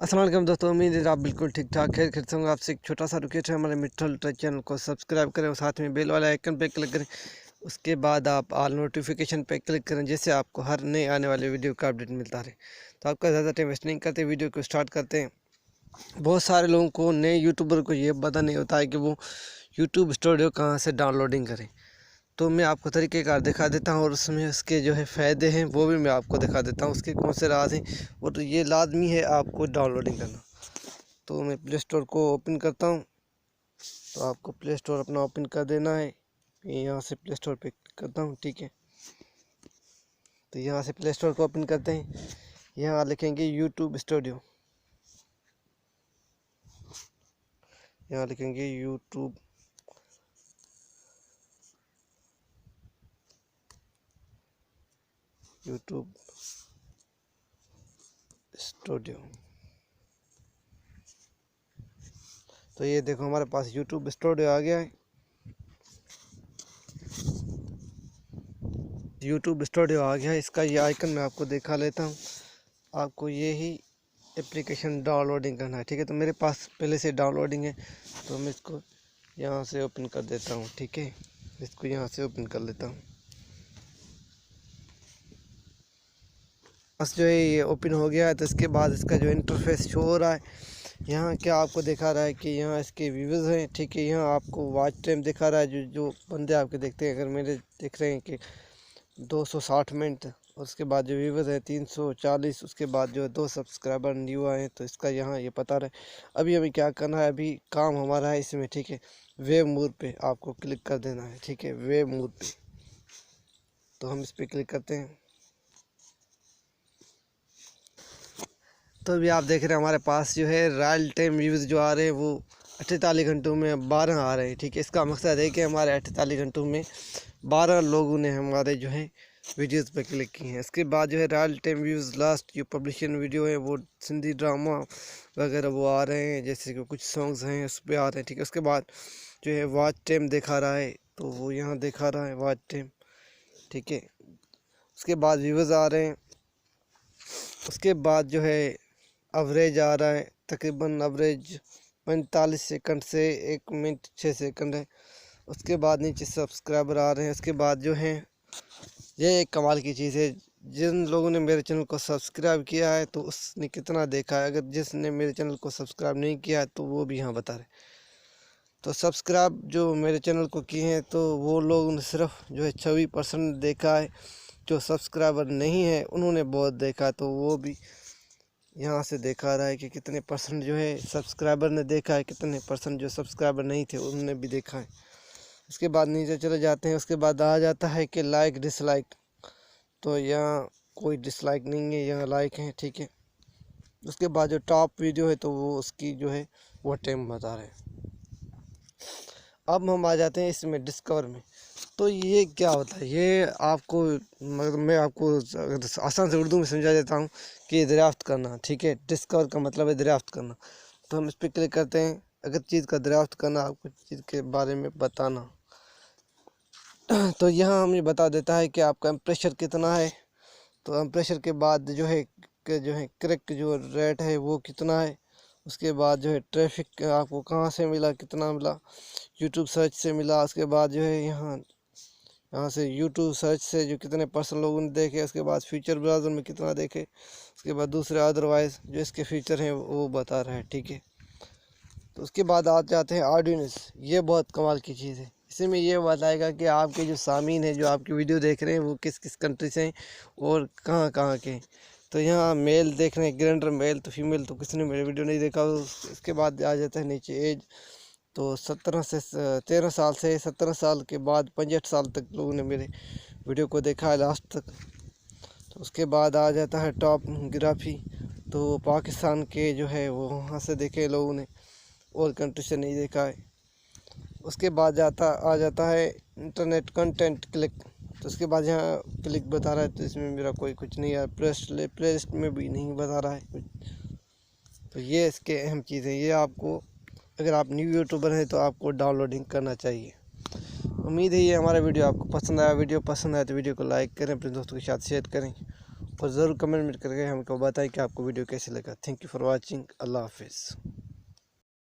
अस्सलाम वालेकुम दोस्तों, उम्मीद है आप बिल्कुल ठीक ठाक है। फिर से आपसे एक छोटा सा रिक्वेस्ट है, हमारे मिट्ठल ट्रक चैनल को सब्सक्राइब करें और साथ में बेल वाला आइकन पे क्लिक करें। उसके बाद आप ऑल नोटिफिकेशन पे क्लिक करें, जिससे आपको हर नए आने वाले वीडियो का अपडेट मिलता रहे। तो आपका ज़्यादा टाइम वेस्ट नहीं करते, वीडियो को स्टार्ट करते हैं। बहुत सारे लोगों को, नए यूट्यूबर को ये पता नहीं होता है कि वो यूट्यूब स्टूडियो कहाँ से डाउनलोडिंग करें। तो मैं आपको तरीक़ेकार दिखा देता हूँ और उसमें उसके जो है फ़ायदे हैं वो भी मैं आपको दिखा देता हूँ, उसके कौन से राज हैं। और ये लाजमी है आपको डाउनलोडिंग करना। तो मैं प्ले स्टोर को ओपन करता हूँ। तो आपको प्ले स्टोर अपना ओपन कर देना है। यहाँ से प्ले स्टोर पे क्लिक करता हूँ, ठीक है। तो यहाँ से प्ले स्टोर को ओपन करते हैं। यहाँ लिखेंगे यूट्यूब स्टूडियो, यहाँ लिखेंगे यूट्यूब स्टूडियो। तो ये देखो हमारे पास यूट्यूब स्टूडियो आ गया है। यूट्यूब स्टूडियो आ गया है, इसका ये आइकन मैं आपको दिखा लेता हूँ। आपको ये ही एप्लीकेशन डाउनलोडिंग करना है, ठीक है। तो मेरे पास पहले से डाउनलोडिंग है, तो मैं इसको यहाँ से ओपन कर देता हूँ, ठीक है। इसको यहाँ से ओपन कर लेता हूँ। बस जो है ये ओपन हो गया है। तो इसके बाद इसका जो इंटरफेस शो हो रहा है, यहाँ क्या आपको दिखा रहा है कि यहाँ इसके व्यूज़ हैं, ठीक है। यहाँ आपको वॉच टाइम दिखा रहा है, जो बंदे आपके देखते हैं। अगर मेरे दिख रहे हैं कि 260 मिनट, और उसके बाद जो व्यूवर्स है 340, उसके बाद जो 2 सब्सक्राइबर न्यू आए हैं। तो इसका यहाँ ये पता रहे। अभी हमें क्या करना है, अभी काम हमारा है इसमें, ठीक है। वेब मोड पे आपको क्लिक कर देना है, ठीक है, वेब मोड पे। तो हम इस पर क्लिक करते हैं। तो अभी आप देख रहे हैं हमारे पास जो है रियल टाइम व्यूज़ जो आ रहे हैं वो 48 घंटों में 12 आ रहे हैं, ठीक है। इसका मकसद है कि हमारे 48 घंटों में 12 लोगों ने हमारे जो है वीडियोस पे क्लिक की हैं। इसके बाद जो है रियल टाइम व्यूज़ लास्ट जो पब्लिशन वीडियो है वो सिंधी ड्रामा वगैरह वो आ रहे हैं, जैसे कि कुछ सॉन्ग्स हैं उस पर आ रहे हैं, ठीक है। उसके बाद जो है वॉच टाइम दिखा रहा है, तो वो यहाँ दिखा रहा है वॉच टाइम, ठीक है। उसके बाद व्यूज़ आ रहे हैं। उसके बाद जो है एवरेज आ रहा है, तकरीबन एवरेज 45 सेकंड से 1 मिनट 6 सेकंड है। उसके बाद नीचे सब्सक्राइबर आ रहे हैं। उसके बाद जो है ये एक कमाल की चीज़ है, जिन लोगों ने मेरे चैनल को सब्सक्राइब किया है तो उसने कितना देखा है। अगर जिसने मेरे चैनल को सब्सक्राइब नहीं किया है तो वो भी यहाँ बता रहे। तो सब्सक्राइब जो मेरे चैनल को किए हैं तो वो लोगों ने सिर्फ जो है 26% देखा है। जो सब्सक्राइबर नहीं है उन्होंने बहुत देखा, तो वो भी यहाँ से देखा रहा है कि कितने परसेंट जो है सब्सक्राइबर ने देखा है, कितने परसेंट जो सब्सक्राइबर नहीं थे उन्होंने भी देखा है। उसके बाद नीचे चले जाते हैं। उसके बाद आ जाता है कि लाइक डिसलाइक। तो यहाँ कोई डिसलाइक नहीं है, यहाँ लाइक है, ठीक है। उसके बाद जो टॉप वीडियो है तो वो उसकी जो है वो टाइम बता रहे हैं। अब हम आ जाते हैं इसमें डिस्कवर में। तो ये क्या होता है, ये आपको मतलब मैं आपको आसान से उर्दू में समझा देता हूँ कि दरियाफ्त करना, ठीक है। डिस्कवर का मतलब है दरियाफ्त करना। तो हम इस पर क्लिक करते हैं। अगर चीज़ का दरियाफ्त करना, आपको चीज़ के बारे में बताना, तो यहाँ हमें बता देता है कि आपका प्रेशर कितना है। तो प्रेशर के बाद जो है क्लिक जो रेट है वो कितना है। उसके बाद जो है ट्रैफिक आपको कहाँ से मिला, कितना मिला, यूट्यूब सर्च से मिला। उसके बाद जो है यहाँ से यूट्यूब सर्च से जो कितने परसेंट लोगों ने देखे। उसके बाद फीचर ब्राउज़र में कितना देखे। उसके बाद दूसरे अदरवाइज़ जो इसके फीचर हैं वो बता रहा है, ठीक है। तो उसके बाद आ जाते हैं आर्डिनस। ये बहुत कमाल की चीज़ है। इसमें ये बताएगा कि आपके जो सामीन है, जो आपकी वीडियो देख रहे हैं, वो किस किस कंट्री से हैं और कहाँ कहाँ के हैं। तो यहाँ मेल देख रहे हैं, ग्रेंडर मेल, तो फीमेल तो किसी ने मेरी वीडियो नहीं देखा। इसके बाद आ जाता है नीचे एज। तो 13 साल से 17 साल के बाद 65 साल तक लोगों ने मेरे वीडियो को देखा है लास्ट तक। तो उसके बाद आ जाता है टॉप ग्राफी। तो पाकिस्तान के जो है वो वहाँ से देखे लोगों ने, और कंट्री से नहीं देखा है। उसके बाद आ जाता है इंटरनेट कंटेंट क्लिक। तो उसके बाद यहाँ क्लिक बता रहा है, तो इसमें मेरा कोई कुछ नहीं है। प्ले लिस्ट में भी नहीं बता रहा है कुछ। तो ये इसके अहम चीज़ें, ये आपको अगर आप न्यू यूट्यूबर हैं तो आपको डाउनलोडिंग करना चाहिए। उम्मीद है ये हमारा वीडियो आपको पसंद आया। वीडियो पसंद आया तो वीडियो को लाइक करें, अपने दोस्तों के साथ शेयर करें और ज़रूर कमेंट करके हमको बताएं कि आपको वीडियो कैसे लगा। Thank you for watching. अल्लाह हाफिज़।